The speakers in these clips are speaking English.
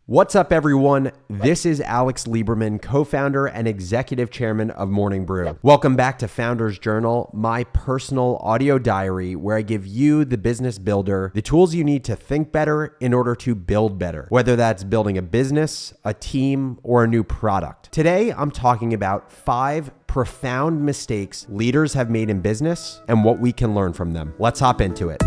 What's up, everyone? This is Alex Lieberman, co-founder and executive chairman of Morning Brew. Welcome back to Founders Journal, my personal audio diary where I give you, the business builder, the tools you need to think better in order to build better, whether that's building a business, a team, or a new product. Today, I'm talking about 5 profound mistakes leaders have made in business and what we can learn from them. Let's hop into it.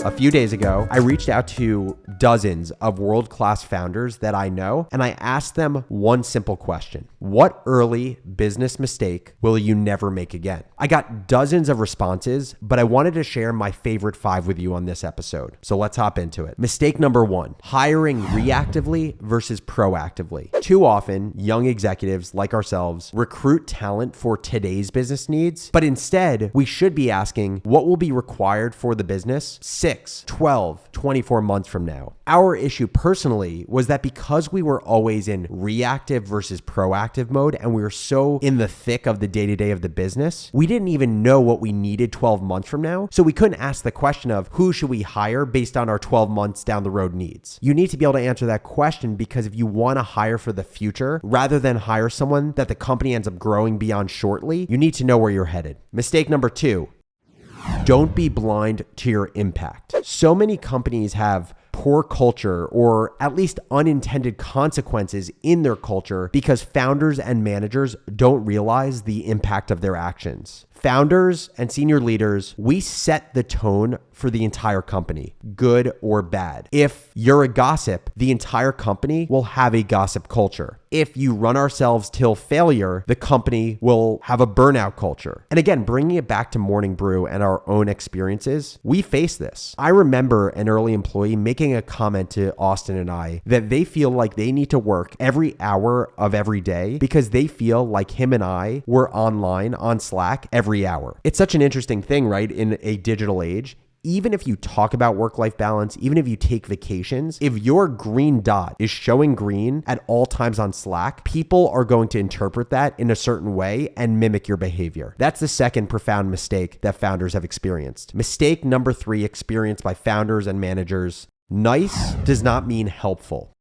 A few days ago, I reached out to dozens of world-class founders that I know, and I asked them one simple question. What early business mistake will you never make again? I got dozens of responses, but I wanted to share my favorite 5 with you on this episode. So let's hop into it. Mistake number 1, hiring reactively versus proactively. Too often, young executives like ourselves recruit talent for today's business needs, but instead, we should be asking what will be required for the business 6, 12, 24 months from now. Our issue personally was that because we were always in reactive versus proactive mode and we were so in the thick of the day-to-day of the business, we didn't even know what we needed 12 months from now. So we couldn't ask the question of who should we hire based on our 12 months down the road needs. You need to be able to answer that question because if you want to hire for the future rather than hire someone that the company ends up growing beyond shortly, you need to know where you're headed. Mistake number 2. Don't be blind to your impact. So many companies have poor culture or at least unintended consequences in their culture because founders and managers don't realize the impact of their actions. Founders and senior leaders, we set the tone for the entire company, good or bad. If you're a gossip, the entire company will have a gossip culture. If you run ourselves till failure, the company will have a burnout culture. And again, bringing it back to Morning Brew and our own experiences, we face this. I remember an early employee making a comment to Austin and I that they feel like they need to work every hour of every day because they feel like him and I were online on Slack every hour. It's such an interesting thing, right? In a digital age, even if you talk about work-life balance, even if you take vacations, if your green dot is showing green at all times on Slack, people are going to interpret that in a certain way and mimic your behavior. That's the second profound mistake that founders have experienced. Mistake number 3 experienced by founders and managers: nice does not mean helpful.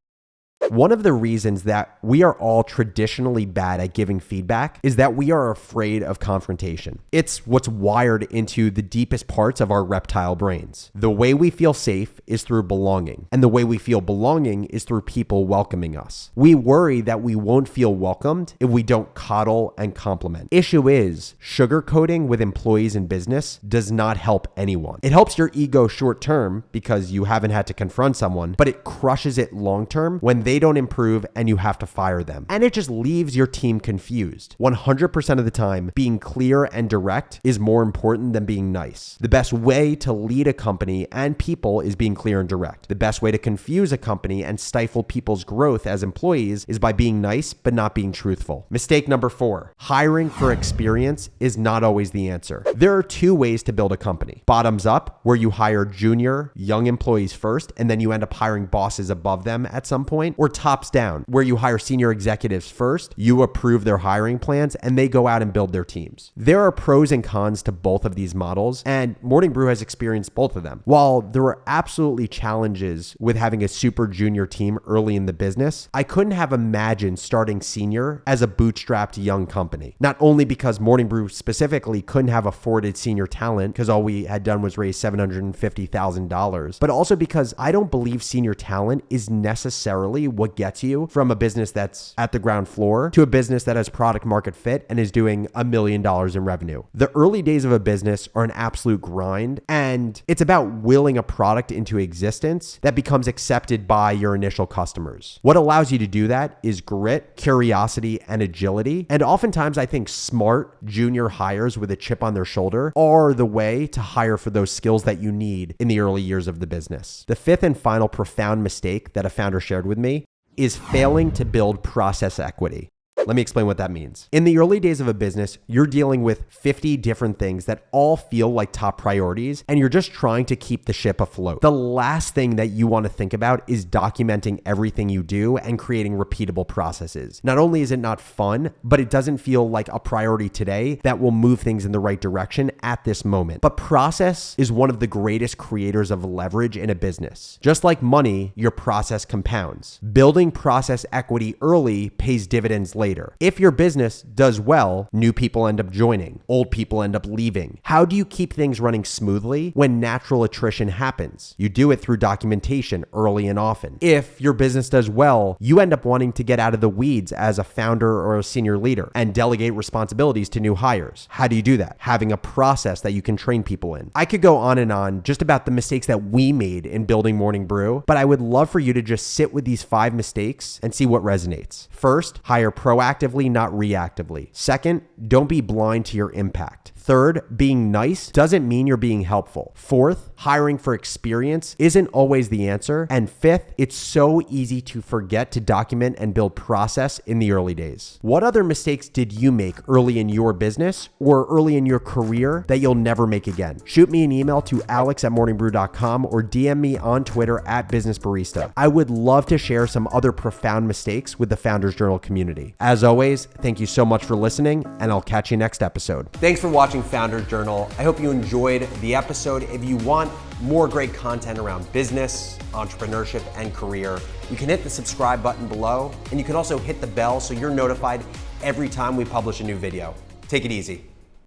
One of the reasons that we are all traditionally bad at giving feedback is that we are afraid of confrontation. It's what's wired into the deepest parts of our reptile brains. The way we feel safe is through belonging, and the way we feel belonging is through people welcoming us. We worry that we won't feel welcomed if we don't coddle and compliment. Issue is, sugarcoating with employees in business does not help anyone. It helps your ego short term because you haven't had to confront someone, but it crushes it long term when they don't improve and you have to fire them. And it just leaves your team confused. 100% of the time, being clear and direct is more important than being nice. The best way to lead a company and people is being clear and direct. The best way to confuse a company and stifle people's growth as employees is by being nice but not being truthful. Mistake number 4, hiring for experience is not always the answer. There are 2 ways to build a company. Bottoms up, where you hire junior, young employees first, and then you end up hiring bosses above them at some point. Or tops down, where you hire senior executives first, you approve their hiring plans, and they go out and build their teams. There are pros and cons to both of these models, and Morning Brew has experienced both of them. While there are absolutely challenges with having a super junior team early in the business, I couldn't have imagined starting senior as a bootstrapped young company. Not only because Morning Brew specifically couldn't have afforded senior talent because all we had done was raise $750,000, but also because I don't believe senior talent is necessarily what gets you from a business that's at the ground floor to a business that has product market fit and is doing $1 million in revenue. The early days of a business are an absolute grind, and it's about willing a product into existence that becomes accepted by your initial customers. What allows you to do that is grit, curiosity, and agility. And oftentimes I think smart junior hires with a chip on their shoulder are the way to hire for those skills that you need in the early years of the business. The 5th and final profound mistake that a founder shared with me is failing to build process equity. Let me explain what that means. In the early days of a business, you're dealing with 50 different things that all feel like top priorities, and you're just trying to keep the ship afloat. The last thing that you want to think about is documenting everything you do and creating repeatable processes. Not only is it not fun, but it doesn't feel like a priority today that will move things in the right direction at this moment. But process is one of the greatest creators of leverage in a business. Just like money, your process compounds. Building process equity early pays dividends later. If your business does well, new people end up joining, old people end up leaving. How do you keep things running smoothly when natural attrition happens? You do it through documentation early and often. If your business does well, you end up wanting to get out of the weeds as a founder or a senior leader and delegate responsibilities to new hires. How do you do that? Having a process that you can train people in. I could go on and on just about the mistakes that we made in building Morning Brew, but I would love for you to just sit with these 5 mistakes and see what resonates. First, hire proactively, not reactively. Second, don't be blind to your impact. Third, being nice doesn't mean you're being helpful. Fourth, hiring for experience isn't always the answer. And fifth, it's so easy to forget to document and build process in the early days. What other mistakes did you make early in your business or early in your career that you'll never make again? Shoot me an email to alex@morningbrew.com or DM me on Twitter @businessbarista. I would love to share some other profound mistakes with the Founders Journal community. As always, thank you so much for listening, and I'll catch you next episode. Thanks for watching Founders Journal. I hope you enjoyed the episode. If you want more great content around business, entrepreneurship, and career, you can hit the subscribe button below, and you can also hit the bell so you're notified every time we publish a new video. Take it easy.